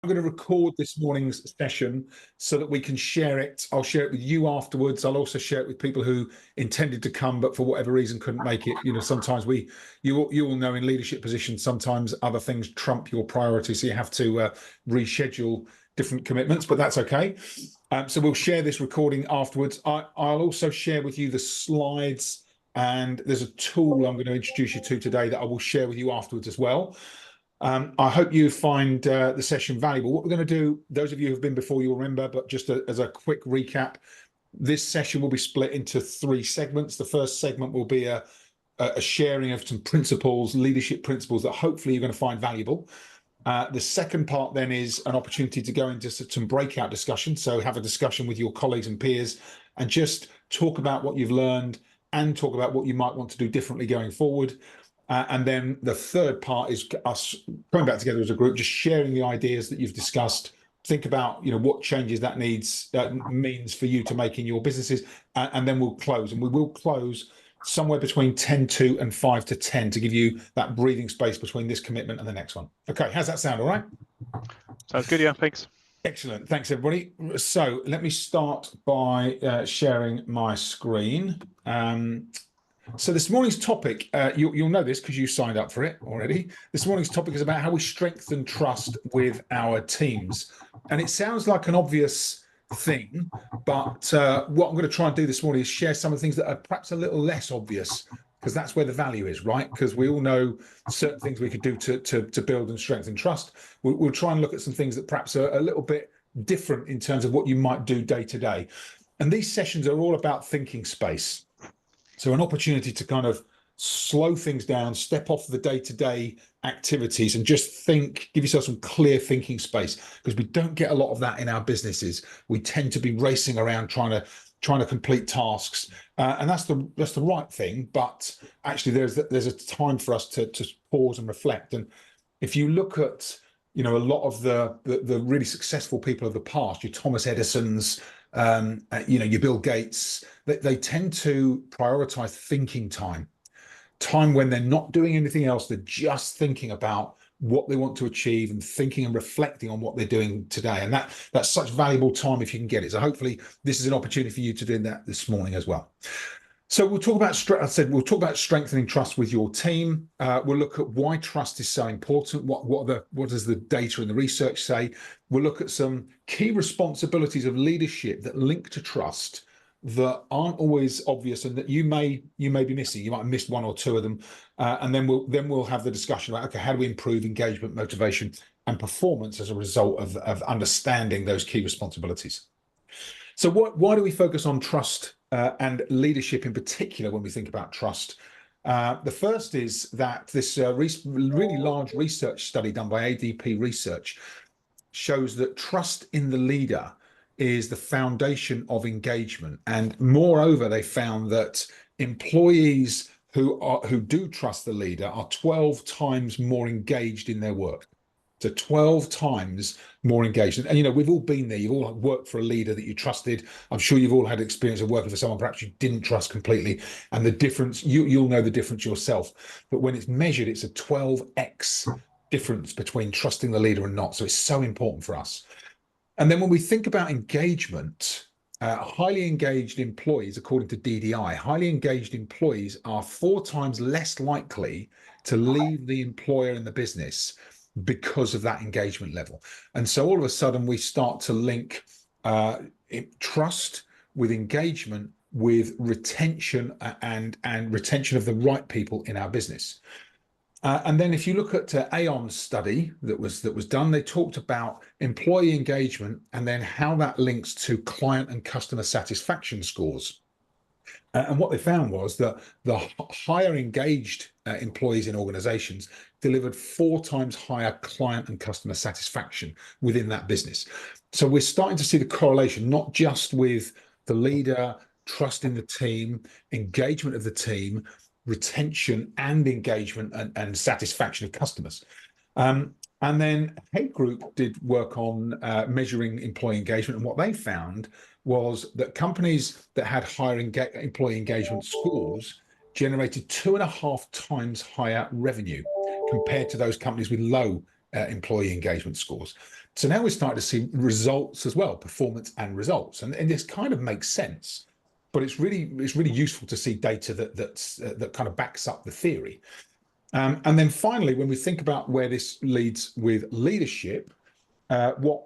I'm going to record this morning's session so that we can share it. I'll share it with you afterwards. I'll also share it with people who intended to come, but for whatever reason couldn't make it. You know, sometimes you all know in leadership positions, sometimes other things trump your priorities. So you have to reschedule different commitments, but that's okay. So we'll share this recording afterwards. I'll also share with you the slides, and there's a tool I'm going to introduce you to today that I will share with you afterwards as well. I hope you find the session valuable. What we're going to do, those of you who have been before, you'll remember, but just as a quick recap, this session will be split into 3 segments. The first segment will be a sharing of some principles, leadership principles that hopefully you're going to find valuable. The second part then is an opportunity to go into some breakout discussion. So have a discussion with your colleagues and peers and just talk about what you've learned and talk about what you might want to do differently going forward. And then the third part is us coming back together as a group, just sharing the ideas that you've discussed. Think about, what changes that means for you to make in your businesses, and then we'll close. And we will close somewhere between 10 to and 5 to 10 to give you that breathing space between this commitment and the next one. Okay, how's that sound? All right? Sounds good, yeah, thanks. Excellent, thanks everybody. So let me start by sharing my screen. So this morning's topic, you'll know this because you signed up for it already. This morning's topic is about how we strengthen trust with our teams. And it sounds like an obvious thing, but what I'm going to try and do this morning is share some of the things that are perhaps a little less obvious, because that's where the value is, right? Because we all know certain things we could do to build and strengthen trust. We'll try and look at some things that perhaps are a little bit different in terms of what you might do day to day. And these sessions are all about thinking space. So an opportunity to kind of slow things down, step off the day-to-day activities and just think, give yourself some clear thinking space, because we don't get a lot of that in our businesses. We tend to be racing around trying to complete tasks, and that's the right thing. But actually, there's a time for us to pause and reflect. And if you look at a lot of the really successful people of the past, your Thomas Edisons, your Bill Gates, they tend to prioritize thinking time when they're not doing anything else. They're just thinking about what they want to achieve and thinking and reflecting on what they're doing today. And that's such valuable time if you can get it. So hopefully this is an opportunity for you to do that this morning as well. So we'll talk about, we'll talk about strengthening trust with your team. We'll look at why trust is so important. What does the data and the research say? We'll look at some key responsibilities of leadership that link to trust that aren't always obvious and that you may be missing. You might have missed 1 or 2 of them. And then we'll have the discussion about, okay, how do we improve engagement, motivation, and performance as a result of understanding those key responsibilities? So why do we focus on trust and leadership in particular when we think about trust? The first is that this really large research study done by ADP Research shows that trust in the leader is the foundation of engagement. And moreover, they found that employees who do trust the leader are 12 times more engaged in their work. So 12 times more engaged. And we've all been there. You've all worked for a leader that you trusted. I'm sure you've all had experience of working for someone perhaps you didn't trust completely. And the difference, you'll know the difference yourself. But when it's measured, it's a 12x difference between trusting the leader and not. So it's so important for us. And then when we think about engagement, highly engaged employees, according to DDI, highly engaged employees are 4 times less likely to leave the employer and the business because of that engagement level. And so all of a sudden we start to link trust with engagement with retention and retention of the right people in our business. And then if you look at Aon's study that was done, they talked about employee engagement and then how that links to client and customer satisfaction scores. And what they found was that the higher engaged employees in organizations delivered 4 times higher client and customer satisfaction within that business. So we're starting to see the correlation, not just with the leader, trust in the team, engagement of the team, retention and engagement and satisfaction of customers. And then Hay Group did work on measuring employee engagement, and what they found was that companies that had higher employee engagement scores generated 2.5 times higher revenue compared to those companies with low employee engagement scores. So now we're starting to see results as well, performance and results, and this kind of makes sense. But it's really useful to see data that kind of backs up the theory. And then finally, when we think about where this leads with leadership, what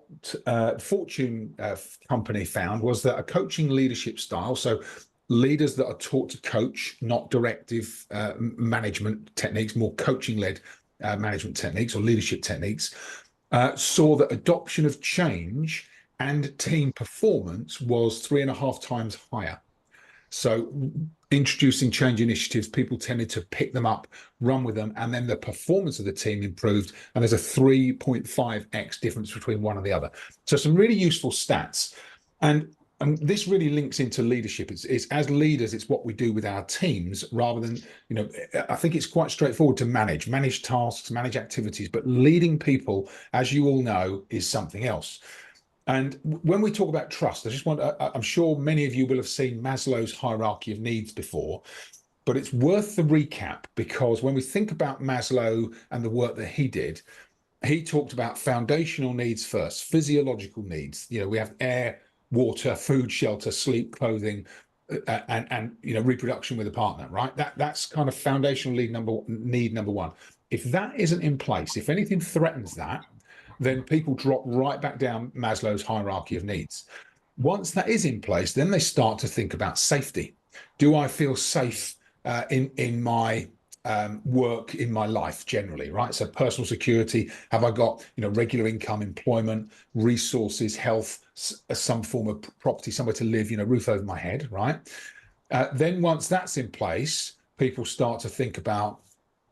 Fortune company found was that a coaching leadership style, so leaders that are taught to coach, not directive management techniques, more coaching-led management techniques or leadership techniques, saw that adoption of change and team performance was 3.5 times higher. So introducing change initiatives, people tended to pick them up, run with them, and then the performance of the team improved. And there's a 3.5x difference between one and the other. So some really useful stats. And this really links into leadership. It's as leaders, it's what we do with our teams rather than, I think it's quite straightforward to manage tasks, manage activities, but leading people, as you all know, is something else. And when we talk about trust, I'm sure many of you will have seen Maslow's hierarchy of needs before, but it's worth the recap because when we think about Maslow and the work that he did, he talked about foundational needs first, physiological needs. We have air, water, food, shelter, sleep, clothing, and reproduction with a partner, right? That's kind of foundational need number one. If that isn't in place, if anything threatens that, then people drop right back down Maslow's hierarchy of needs. Once that is in place, then they start to think about safety. Do I feel safe in my work, in my life generally, right? So personal security, have I got regular income, employment, resources, health, some form of property, somewhere to live, roof over my head, right? Then once that's in place, people start to think about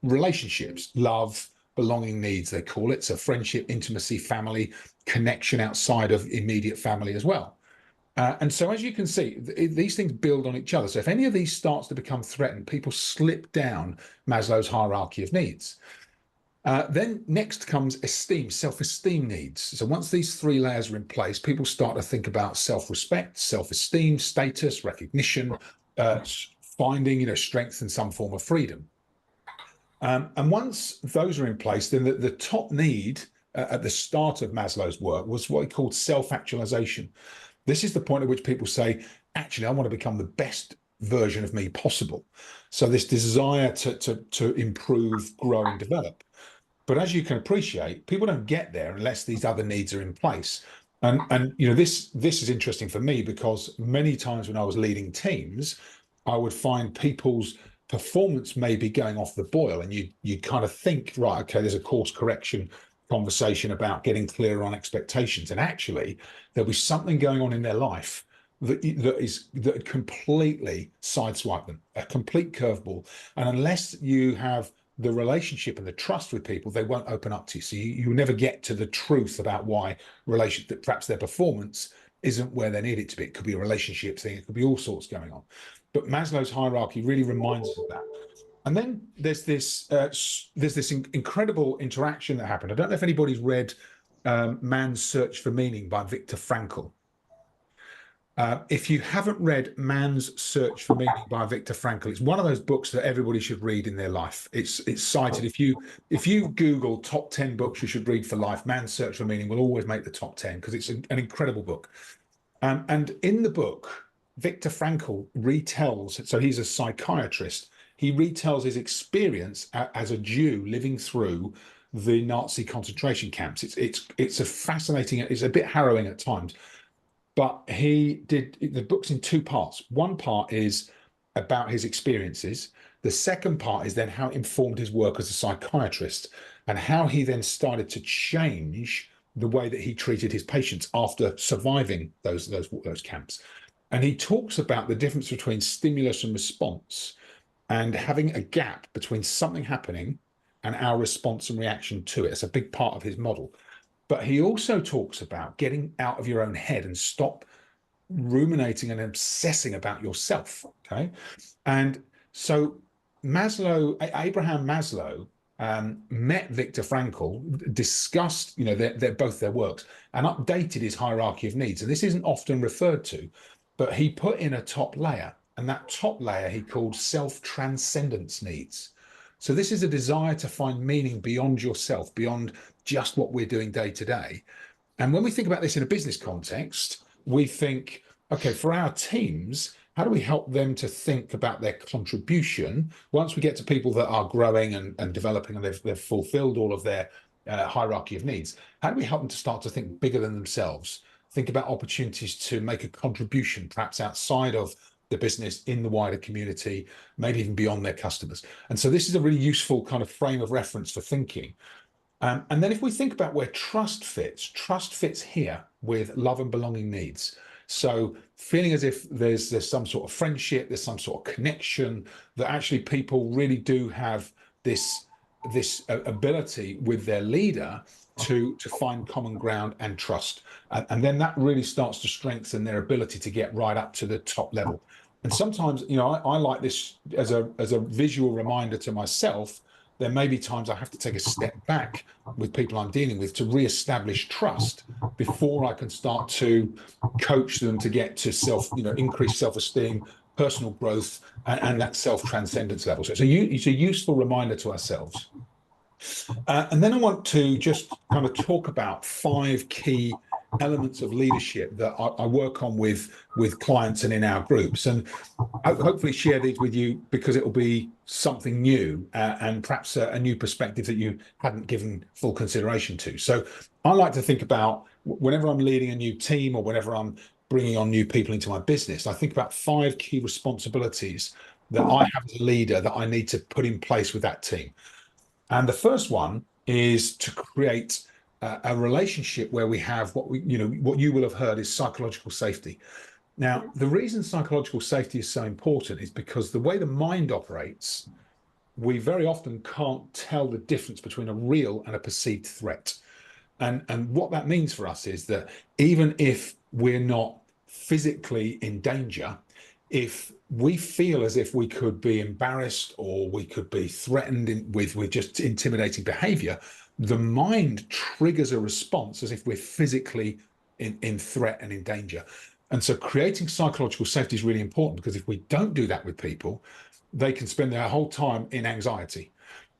relationships, love, belonging needs, they call it. So friendship, intimacy, family, connection outside of immediate family as well. And so as you can see, these things build on each other. So if any of these starts to become threatened, people slip down Maslow's hierarchy of needs. Then next comes esteem, self-esteem needs. So once these three layers are in place, people start to think about self-respect, self-esteem, status, recognition, finding strength and some form of freedom. And once those are in place, then the top need at the start of Maslow's work was what he called self-actualization. This is the point at which people say, actually, I want to become the best version of me possible. So this desire to improve, grow, and develop. But as you can appreciate, people don't get there unless these other needs are in place. And this is interesting for me because many times when I was leading teams, I would find people's performance may be going off the boil, and you kind of think, right, okay, there's a course correction conversation about getting clearer on expectations, and actually there'll be something going on in their life that completely sideswipe them, a complete curveball. And unless you have the relationship and the trust with people, they won't open up to you. So you never get to the truth about why that perhaps their performance isn't where they need it to be. It could be a relationship thing, it could be all sorts going on. But Maslow's hierarchy really reminds us of that. And then there's this incredible interaction that happened. I don't know if anybody's read Man's Search for Meaning by Viktor Frankl. If you haven't read Man's Search for Meaning by Viktor Frankl, it's one of those books that everybody should read in their life. It's cited. If you Google top 10 books you should read for life, Man's Search for Meaning will always make the top 10 because it's an incredible book. And in the book, Viktor Frankl retells, so he's a psychiatrist, he retells his experience as a Jew living through the Nazi concentration camps. It's a fascinating, it's a bit harrowing at times, but the book's in two parts. One part is about his experiences. The second part is then how it informed his work as a psychiatrist and how he then started to change the way that he treated his patients after surviving those camps. And he talks about the difference between stimulus and response and having a gap between something happening and our response and reaction to it. It's a big part of his model. But he also talks about getting out of your own head and stop ruminating and obsessing about yourself. Okay. And so Abraham Maslow met Viktor Frankl, discussed, both their works, and updated his hierarchy of needs. And this isn't often referred to, but he put in a top layer, and that top layer he called self-transcendence needs. So this is a desire to find meaning beyond yourself, beyond just what we're doing day to day. And when we think about this in a business context, we think, okay, for our teams, how do we help them to think about their contribution once we get to people that are growing and developing and they've fulfilled all of their hierarchy of needs? How do we help them to start to think bigger than themselves? Think about opportunities to make a contribution, perhaps outside of the business, in the wider community, maybe even beyond their customers. And so this is a really useful kind of frame of reference for thinking. And then if we think about where trust fits here with love and belonging needs. So feeling as if there's some sort of friendship, there's some sort of connection, that actually people really do have this ability with their leader to find common ground and trust. And then that really starts to strengthen their ability to get right up to the top level. And sometimes, I like this as a visual reminder to myself. There may be times I have to take a step back with people I'm dealing with to re-establish trust before I can start to coach them to get to increased self-esteem, personal growth, and that self-transcendence level. So it's a useful reminder to ourselves. And then I want to just kind of talk about 5 key elements of leadership that I work on with clients and in our groups, and I'll hopefully share these with you because it will be something new and perhaps a new perspective that you hadn't given full consideration to. So I like to think about, whenever I'm leading a new team or whenever I'm bringing on new people into my business, I think about 5 key responsibilities that I have as a leader that I need to put in place with that team. And the first one is to create a relationship where we have what you will have heard is psychological safety. Now, the reason psychological safety is so important is because the way the mind operates, we very often can't tell the difference between a real and a perceived threat. And what that means for us is that even if we're not physically in danger, if we feel as if we could be embarrassed or we could be threatened with just intimidating behavior, the mind triggers a response as if we're physically in threat and in danger. And so creating psychological safety is really important, because if we don't do that with people, they can spend their whole time in anxiety.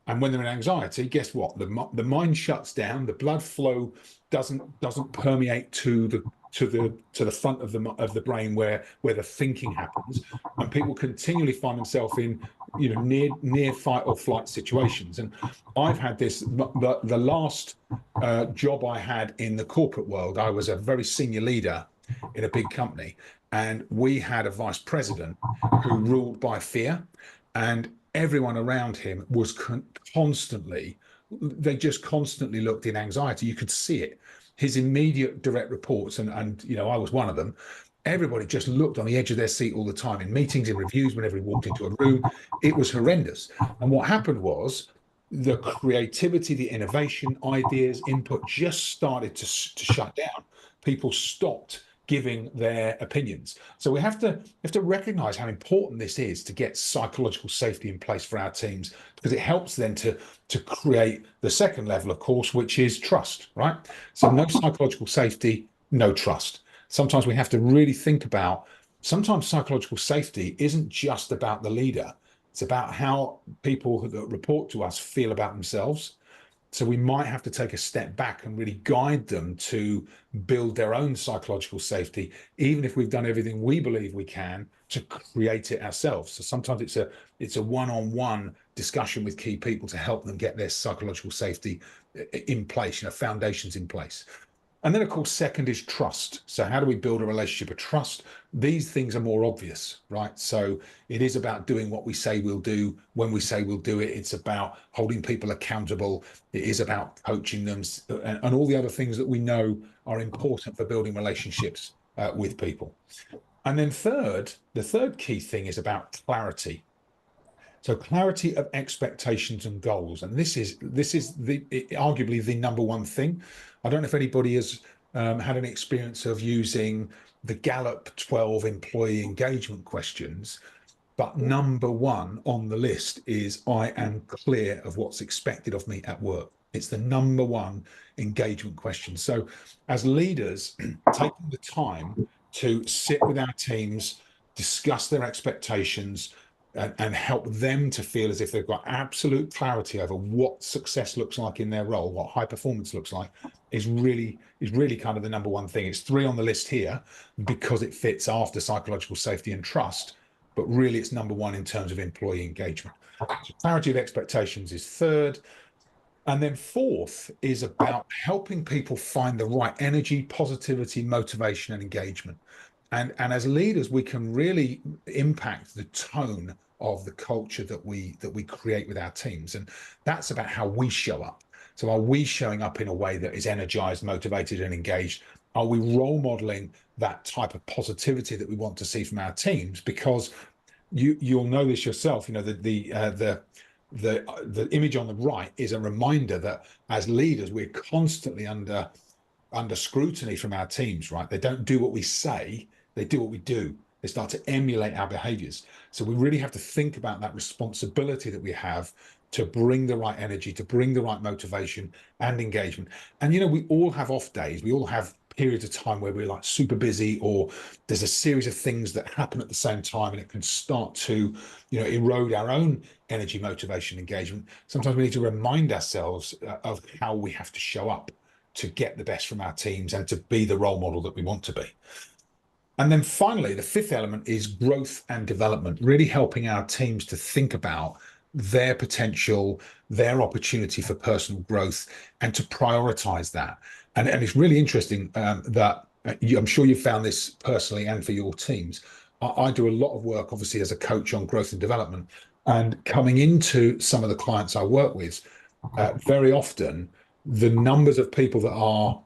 And when they're in anxiety, guess what? The mind shuts down. The blood flow doesn't permeate to the front of the brain where the thinking happens, and people continually find themselves in near fight or flight situations. And I've had this. The last job I had in the corporate world, I was a very senior leader in a big company, and we had a vice president who ruled by fear, and everyone around him was constantly looked in anxiety. You could see it. His immediate direct reports, and I was one of them, everybody just looked on the edge of their seat all the time, in meetings, in reviews, whenever he walked into a room. It was horrendous. And what happened was the creativity, the innovation, ideas, input just started to shut down. People stopped giving their opinions. So we have to recognize how important this is to get psychological safety in place for our teams, because it helps then to create the second level, of course, which is trust, right? So no psychological safety, no trust. Sometimes we have to really think about, sometimes psychological safety isn't just about the leader. It's about how people that report to us feel about themselves. So we might have to take a step back and really guide them to build their own psychological safety, even if we've done everything we believe we can to create it ourselves. So sometimes it's a one-on-one discussion with key people to help them get their psychological safety in place, foundations in place. And then, of course, second is trust. So how do we build a relationship of trust? These things are more obvious, right? So it is about doing what we say we'll do when we say we'll do it. It's about holding people accountable. It is about coaching them and all the other things that we know are important for building relationships with people. And then the third key thing is about clarity. So clarity of expectations and goals, and this is arguably the number one thing. I don't know if anybody has had an experience of using the Gallup 12 employee engagement questions, but number one on the list is, I am clear of what's expected of me at work. It's the number one engagement question. So as leaders, taking the time to sit with our teams, discuss their expectations, and help them to feel as if they've got absolute clarity over what success looks like in their role, what high performance looks like, is really kind of the number one thing. It's 3 on the list here because it fits after psychological safety and trust, but really it's number 1 in terms of employee engagement. So clarity of expectations is 3rd. And then 4th is about helping people find the right energy, positivity, motivation, and engagement. And as leaders, we can really impact the tone of the culture that we create with our teams. And that's about how we show up. So are we showing up in a way that is energized, motivated, and engaged? Are we role modeling that type of positivity that we want to see from our teams? Because you'll know this yourself, the image on the right is a reminder that as leaders, we're constantly under scrutiny from our teams, right? They don't do what we say, they do what we do. They start to emulate our behaviors. So we really have to think about that responsibility that we have to bring the right energy, to bring the right motivation and engagement. And, we all have off days. We all have periods of time where we're like super busy, or there's a series of things that happen at the same time, and it can start to, erode our own energy, motivation, engagement. Sometimes we need to remind ourselves of how we have to show up to get the best from our teams and to be the role model that we want to be. And then finally, the 5th element is growth and development, really helping our teams to think about their potential, their opportunity for personal growth, and to prioritize that. And it's really interesting that I'm sure you found this personally and for your teams. I do a lot of work, obviously, as a coach on growth and development. And coming into some of the clients I work with, very often, the numbers of people that are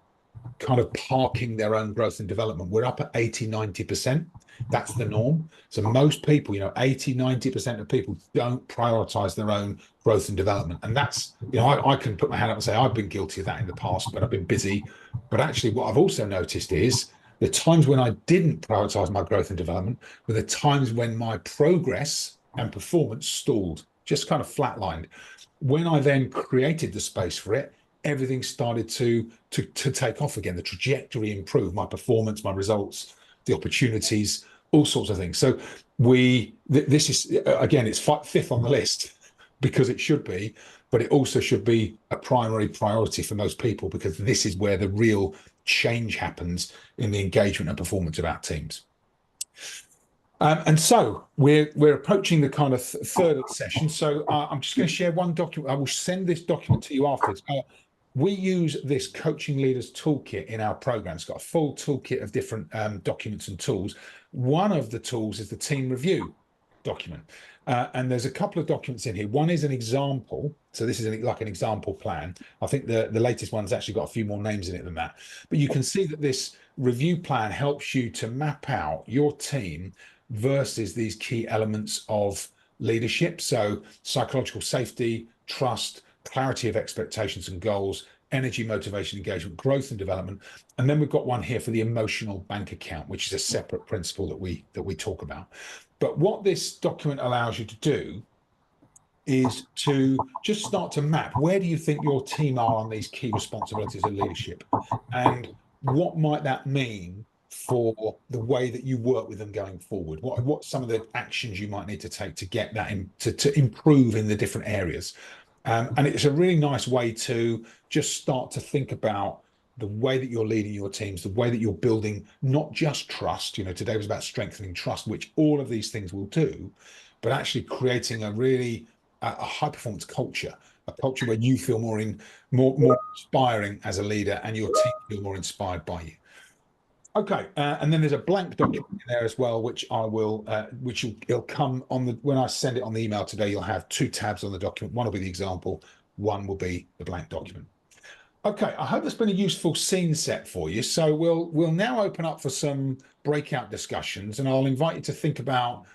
kind of parking their own growth and development, we're up at 80-90%. That's the norm. So most people, 80-90% of people don't prioritize their own growth and development. And that's, I can put my hand up and say I've been guilty of that in the past, but I've been busy. But actually what I've also noticed is the times when I didn't prioritize my growth and development were the times when my progress and performance stalled, just kind of flatlined. When I then created the space for it, everything started to take off again. The trajectory improved, my performance, my results, the opportunities, all sorts of things. So this is, again, it's 5th on the list because it should be, but it also should be a primary priority for most people, because this is where the real change happens in the engagement and performance of our teams. And so we're approaching the kind of 3rd session. So I'm just going to share one document. I will send this document to you afterwards. We use this coaching leaders toolkit in our program. It's got a full toolkit of different documents and tools. One of the tools is the team review document. And there's a couple of documents in here. One is an example. So this is like an example plan. I think the latest one's actually got a few more names in it than that. But you can see that this review plan helps you to map out your team versus these key elements of leadership. So psychological safety, trust, clarity of expectations and goals, energy, motivation, engagement, growth and development. And then we've got one here for the emotional bank account, which is a separate principle that we talk about. But what this document allows you to do is to just start to map, where do you think your team are on these key responsibilities of leadership? And what might that mean for the way that you work with them going forward? What some of the actions you might need to take to get that to improve in the different areas? And it's a really nice way to just start to think about the way that you're leading your teams, the way that you're building not just trust. Today was about strengthening trust, which all of these things will do, but actually creating a really high performance culture, a culture where you feel more inspiring as a leader and your team feel more inspired by you. Okay, and then there's a blank document in there as well, which I will, it'll come on when I send it on the email today. You'll have 2 tabs on the document. One will be the example, one will be the blank document. Okay, I hope that's been a useful scene set for you. So we'll now open up for some breakout discussions, and I'll invite you to think about,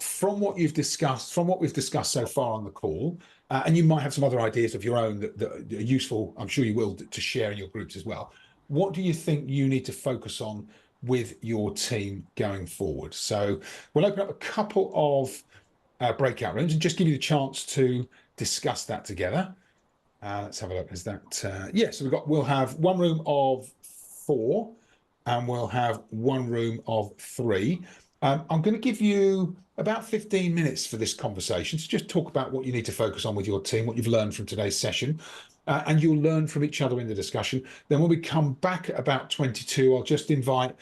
from what we've discussed so far on the call, and you might have some other ideas of your own that are useful. I'm sure you will, to share in your groups as well. What do you think you need to focus on with your team going forward? So we'll open up a couple of breakout rooms and just give you the chance to discuss that together. Let's have a look. Is that yeah? So we'll have one room of 4, and we'll have one room of 3. I'm going to give you about 15 minutes for this conversation to just talk about what you need to focus on with your team, what you've learned from today's session, and you'll learn from each other in the discussion. Then when we come back at about 22, I'll just invite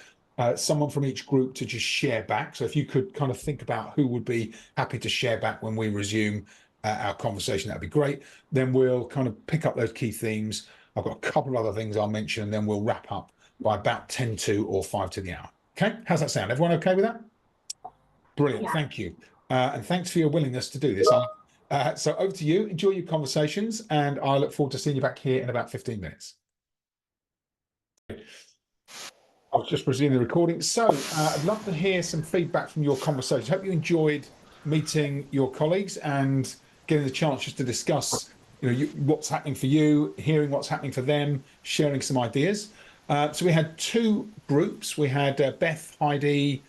someone from each group to just share back. So if you could kind of think about who would be happy to share back when we resume our conversation, that'd be great. Then we'll kind of pick up those key themes. I've got a couple of other things I'll mention, and then we'll wrap up by about 10 to or 5 to the hour. Okay, how's that sound? Everyone okay with that? Brilliant, thank you. And thanks for your willingness to do this. So over to you, enjoy your conversations, and I look forward to seeing you back here in about 15 minutes. I was just resuming the recording. So I'd love to hear some feedback from your conversation. Hope you enjoyed meeting your colleagues and getting the chance just to discuss, what's happening for you, hearing what's happening for them, sharing some ideas. So we had two groups. We had Beth, Heidi,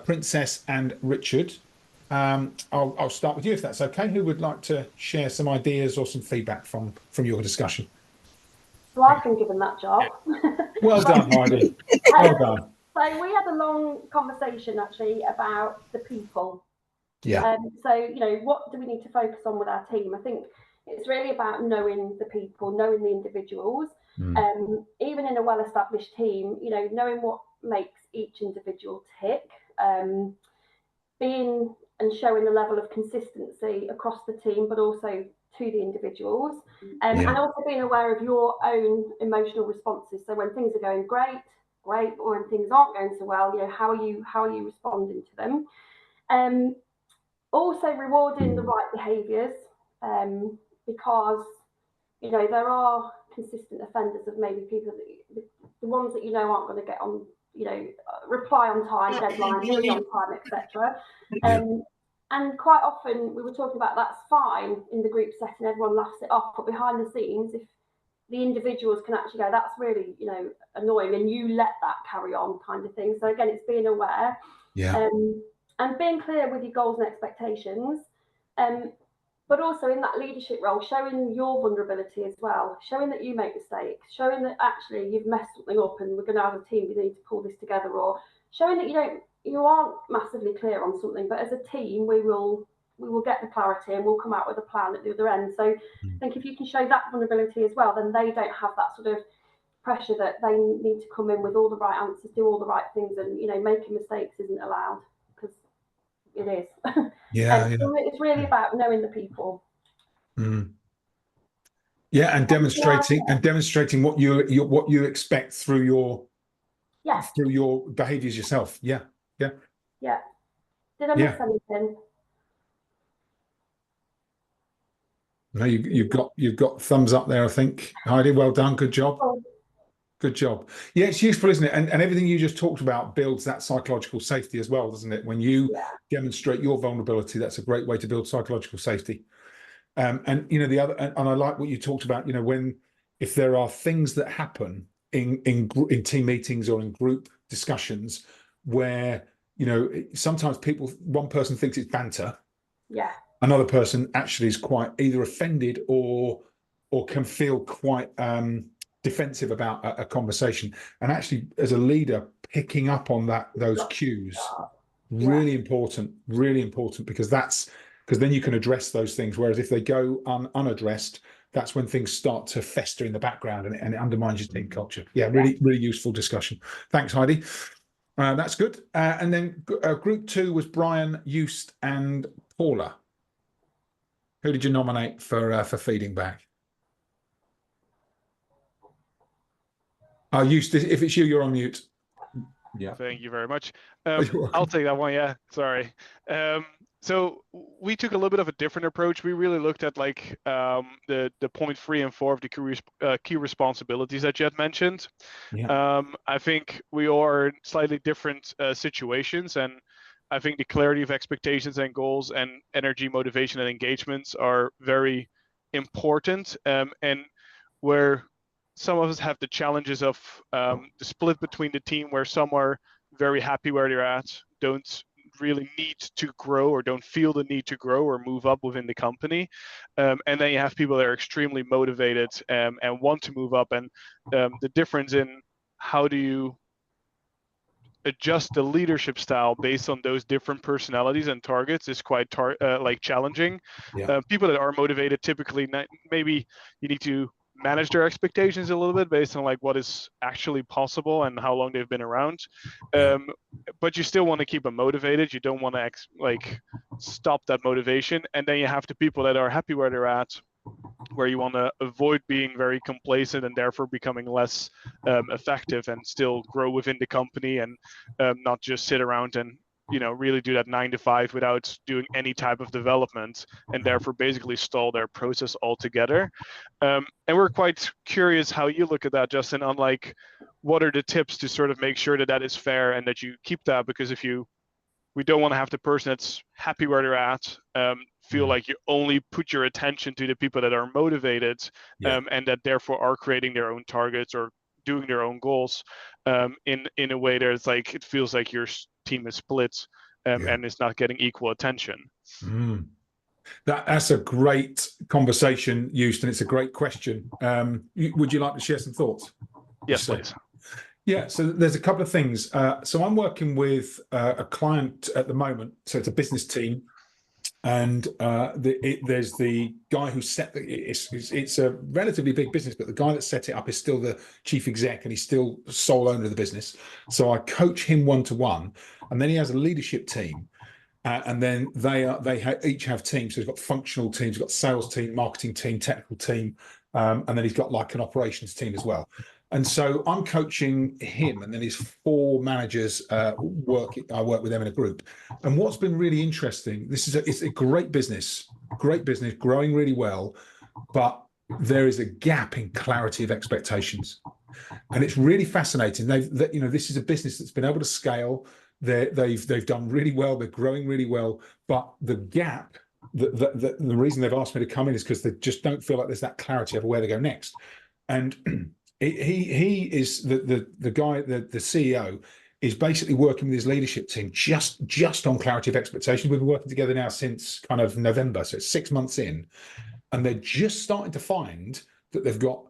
Princess, and Richard. I'll start with you if that's okay. Who would like to share some ideas or some feedback from your discussion? So I've been given that job. Well done, Heidi. Well done. So we had a long conversation actually about the people. Yeah. So, what do we need to focus on with our team? I think it's really about knowing the people, knowing the individuals. Even in a well-established team, knowing what makes each individual tick, being and showing the level of consistency across the team, but also to the individuals, and also being aware of your own emotional responses. So when things are going great, or when things aren't going so well, how are you responding to them? Also rewarding the right behaviours, because there are consistent offenders of maybe people the ones that aren't going to get on, reply on time, deadlines, be on time, etc. And quite often we were talking about that's fine in the group setting, everyone laughs it off, but behind the scenes, if the individuals can actually go, that's really annoying, and you let that carry on, kind of thing. So again, it's being aware, and being clear with your goals and expectations, but also in that leadership role, showing your vulnerability as well, showing that you make mistakes, showing that actually you've messed something up and we're going to have a team, we need to pull this together, or showing that you aren't massively clear on something, but as a team we will get the clarity and we'll come out with a plan at the other end. So I think if you can show that vulnerability as well, then they don't have that sort of pressure that they need to come in with all the right answers, do all the right things, and making mistakes isn't allowed, because it is. So it's really about knowing the people. Yeah, and demonstrating what you expect through your behaviours yourself. Yeah. Did I miss anything? No, you've got thumbs up there, I think. Heidi, well done, good job. Good job. Yeah, it's useful, isn't it? And everything you just talked about builds that psychological safety as well, doesn't it? When you demonstrate your vulnerability, that's a great way to build psychological safety. And the other, and I like what you talked about. If there are things that happen in team meetings or in group discussions where sometimes one person thinks it's banter, another person actually is quite either offended or can feel quite defensive about a conversation, and actually as a leader picking up on those cues, really important, because then you can address those things. Whereas if they go unaddressed, that's when things start to fester in the background, and it undermines your team culture. Really useful discussion. Thanks, Heidi. That's good. And then group 2 was Brian, Eust, and Paula. Who did you nominate for feeding back? Eust, if it's you, you're on mute. Thank you very much. I'll take that one. Yeah, sorry. So we took a little bit of a different approach. We really looked at the point 3 and 4 of the key responsibilities that you had mentioned. I think we are in slightly different situations, and I think the clarity of expectations and goals and energy, motivation, and engagements are very important. And where some of us have the challenges of the split between the team, where some are very happy where they're at, don't really need to grow or don't feel the need to grow or move up within the company. And then you have people that are extremely motivated and want to move up. And the difference in how do you adjust the leadership style based on those different personalities and targets is quite like challenging. Yeah. People that are motivated typically, maybe you need to manage their expectations a little bit based on like what is actually possible and how long they've been around. But you still want to keep them motivated. You don't want to like stop that motivation. And then you have the people that are happy where they're at, where you want to avoid being very complacent and therefore becoming less effective, and still grow within the company, and not just sit around and really do that 9 to 5 without doing any type of development, and therefore basically stall their process altogether. And we're quite curious how you look at that, Justin, on like what are the tips to sort of make sure that that is fair and that you keep that, because we don't want to have the person that's happy where they're at feel like you only put your attention to the people that are motivated, and that therefore are creating their own targets or doing their own goals in a way that it's like it feels like your team is split and it's not getting equal attention. That's a great conversation, Houston. It's a great question. Would you like to share some thoughts? Yes, please. Yeah, so there's a couple of things. So I'm working with a client at the moment. So it's a business team, and there's the guy who set it's a relatively big business, but the guy that set it up is still the chief exec, and he's still sole owner of the business. So I coach him one-to-one, and then he has a leadership team. And then they each have teams. So he's got functional teams, he's got sales team, marketing team, technical team, and then he's got like an operations team as well. And so I'm coaching him, and then his 4 managers I work with them in a group. And what's been really interesting, it's a great business, growing really well, but there is a gap in clarity of expectations, and it's really fascinating. This is a business that's been able to scale. They've done really well. They're growing really well, but the gap, the reason they've asked me to come in is because they just don't feel like there's that clarity over where they go next. And he is the guy, the CEO, is basically working with his leadership team just on clarity of expectations. We've been working together now since kind of November, so it's 6 months in, and they're just starting to find that they've got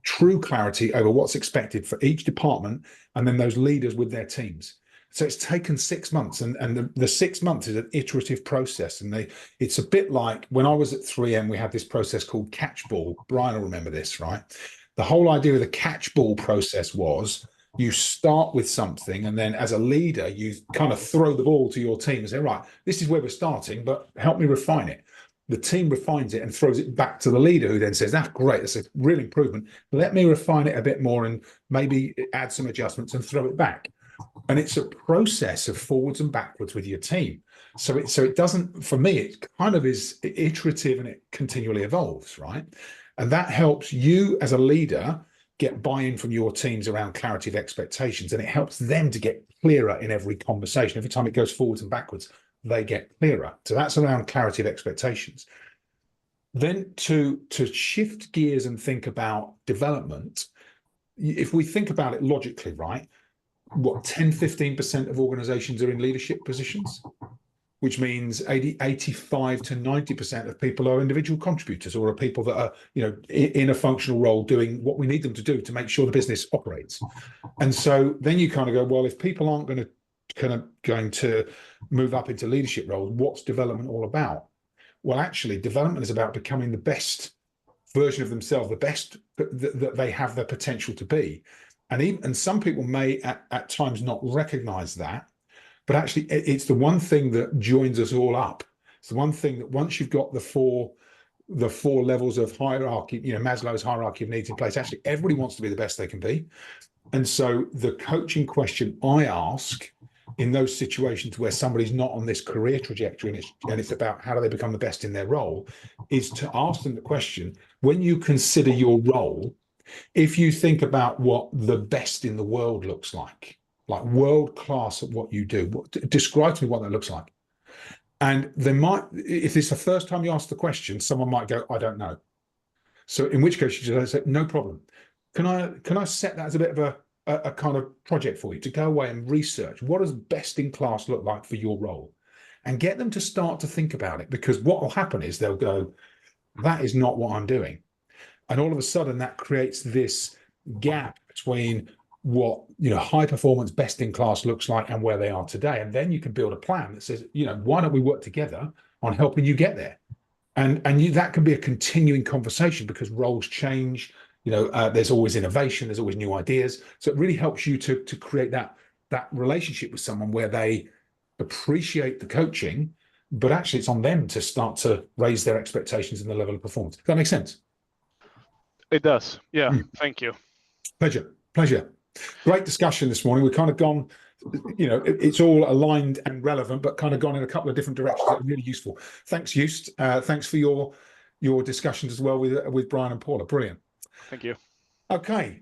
true clarity over what's expected for each department, and then those leaders with their teams. So it's taken 6 months, and the 6 months is an iterative process. And it's a bit like when I was at 3M, we had this process called catch ball. Brian will remember this, right? The whole idea of the catch ball process was you start with something, and then as a leader, you kind of throw the ball to your team and say, right, this is where we're starting, but help me refine it. The team refines it and throws it back to the leader, who then says, that's great, that's a real improvement. Let me refine it a bit more and maybe add some adjustments and throw it back. And it's a process of forwards and backwards with your team. So it doesn't, for me, it kind of is iterative, and it continually evolves, right? And that helps you as a leader get buy-in from your teams around clarity of expectations, and it helps them to get clearer in every conversation. Every time it goes forwards and backwards, they get clearer. So that's around clarity of expectations. Then to shift gears and think about development, if we think about it logically, right? What, 10-15% of organizations are in leadership positions, which means 85 to 90% of people are individual contributors, or are people that are in a functional role doing what we need them to do to make sure the business operates. And so then you kind of go, well, if people aren't going to move up into leadership roles, what's development all about? Well, actually, development is about becoming the best version of themselves, the best that they have the potential to be. And some people may at times not recognize that, but actually it's the one thing that joins us all up. It's the one thing that once you've got the four levels of hierarchy, Maslow's hierarchy of needs in place, actually everybody wants to be the best they can be. And so the coaching question I ask in those situations where somebody's not on this career trajectory, and it's about how do they become the best in their role, is to ask them the question, when you consider your role, if you think about what the best in the world looks like world class at what you do, describe to me what that looks like. And they might, if it's the first time you ask the question, someone might go, I don't know. So in which case you just say, no problem. Can I set that as a bit of a kind of project for you to go away and research what does best in class look like for your role, and get them to start to think about it, because what will happen is they'll go, that is not what I'm doing. And all of a sudden that creates this gap between what high performance, best in class looks like and where they are today. And then you can build a plan that says, why don't we work together on helping you get there? And that can be a continuing conversation because roles change. There's always innovation, there's always new ideas. So it really helps you to create that relationship with someone where they appreciate the coaching, but actually it's on them to start to raise their expectations and the level of performance. Does that make sense? It does. Yeah. Thank you. Pleasure. Great discussion this morning. We've kind of gone, it's all aligned and relevant, but kind of gone in a couple of different directions that are really useful. Thanks, Joost. Thanks for your discussions as well with Brian and Paula. Brilliant. Thank you. Okay,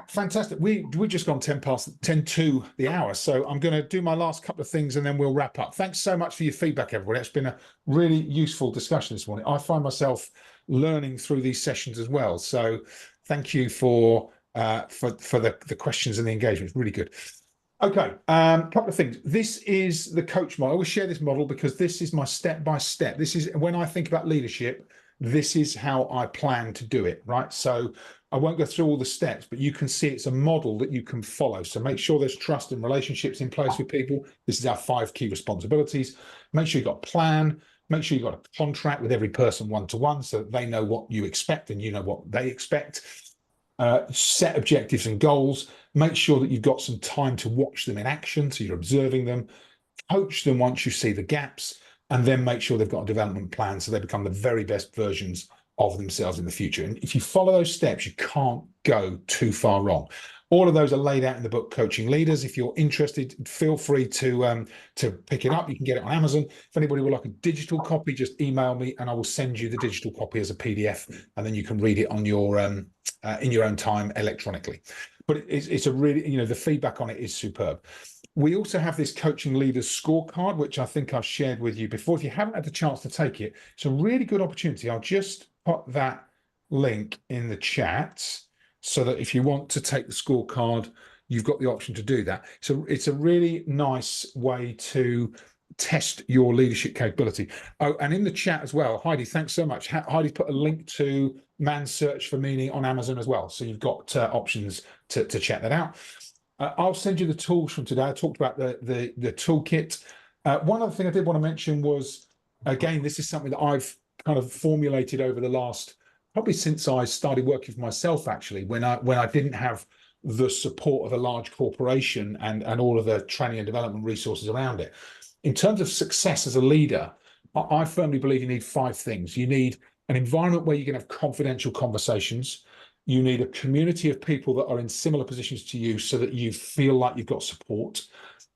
fantastic. We've just gone 10 to the hour, so I'm going to do my last couple of things and then we'll wrap up. Thanks so much for your feedback, everybody. It's been a really useful discussion this morning. I find myself learning through these sessions as well. So thank you for the questions and the engagement. It's really good. Okay, couple of things. This is the coach model. I always share this model because this is my step-by-step. This is when I think about leadership, this is how I plan to do it, right? So I won't go through all the steps, but you can see it's a model that you can follow. So make sure there's trust and relationships in place with people. This is our 5 key responsibilities. Make sure you've got a plan. Make sure you've got a contract with every person one-to-one so that they know what you expect and you know what they expect. Set objectives and goals. Make sure that you've got some time to watch them in action, so you're observing them. Coach them once you see the gaps, and then make sure they've got a development plan so they become the very best versions of themselves in the future. And if you follow those steps, you can't go too far wrong. All of those are laid out in the book Coaching Leaders. If you're interested, feel free to pick it up. You can get it on Amazon. If anybody would like a digital copy, just email me and I will send you the digital copy as a PDF, and then you can read it on your in your own time electronically. But it's a really, the feedback on it is superb. We also have this Coaching Leaders scorecard, which I think I've shared with you before. If you haven't had the chance to take it, it's a really good opportunity. I'll just put that link in the chat so that if you want to take the scorecard, you've got the option to do that. So it's a really nice way to test your leadership capability. Oh, and in the chat as well, Heidi, thanks so much. Heidi put a link to Man's Search for Meaning on Amazon as well. So you've got options to check that out. I'll send you the tools from today. I talked about the toolkit. One other thing I did want to mention was, again, this is something that I've kind of formulated over the last, probably since I started working for myself, actually, when I didn't have the support of a large corporation and all of the training and development resources around it. In terms of success as a leader, I firmly believe you need 5 things. You need an environment where you can have confidential conversations. You need a community of people that are in similar positions to you so that you feel like you've got support.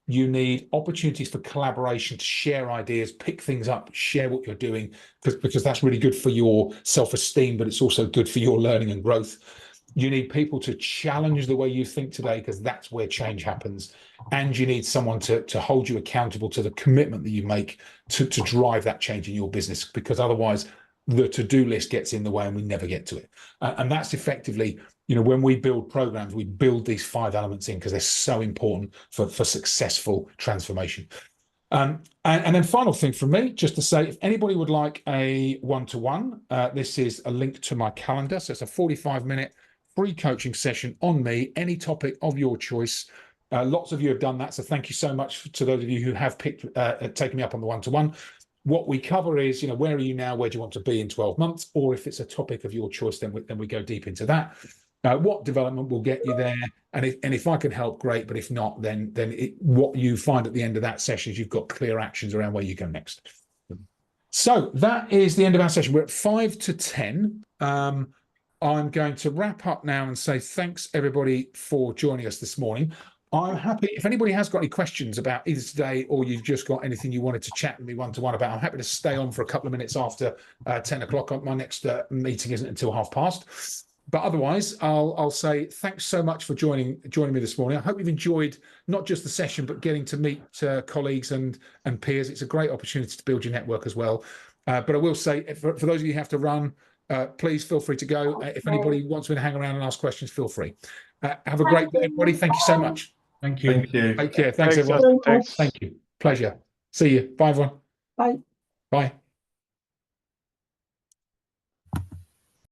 You need opportunities for collaboration to share ideas, pick things up, share what you're doing, because that's really good for your self-esteem, but it's also good for your learning and growth. You need people to challenge the way you think today, because that's where change happens. And you need someone to hold you accountable to the commitment that you make to drive that change in your business, because otherwise the to-do list gets in the way and we never get to it. And that's effectively, when we build programs, we build these 5 elements in because they're so important for successful transformation. And then final thing from me, just to say, if anybody would like a one-to-one, this is a link to my calendar. So it's a 45-minute free coaching session on me, any topic of your choice. Lots of you have done that, so thank you so much to those of you who have taken me up on the one-to-one. What we cover is, where are you now? Where do you want to be in 12 months? Or if it's a topic of your choice, then we go deep into that. What development will get you there? And if I can help, great. But if not, then what you find at the end of that session is you've got clear actions around where you go next. So that is the end of our session. We're at 5 to 10. I'm going to wrap up now and say thanks, everybody, for joining us this morning. I'm happy, if anybody has got any questions about either today or you've just got anything you wanted to chat with me one-to-one about, I'm happy to stay on for a couple of minutes after 10 o'clock. My next meeting isn't until past. But otherwise, I'll say thanks so much for joining me this morning. I hope you've enjoyed not just the session, but getting to meet colleagues and peers. It's a great opportunity to build your network as well. But I will say, for those of you who have to run, please feel free to go. If anybody wants me to hang around and ask questions, feel free. Have a great day, everybody. Thank you so much. Thank you. Thank you. Take care. Thanks everyone. Thanks. Thank you. Pleasure. See you. Bye, everyone. Bye. Bye.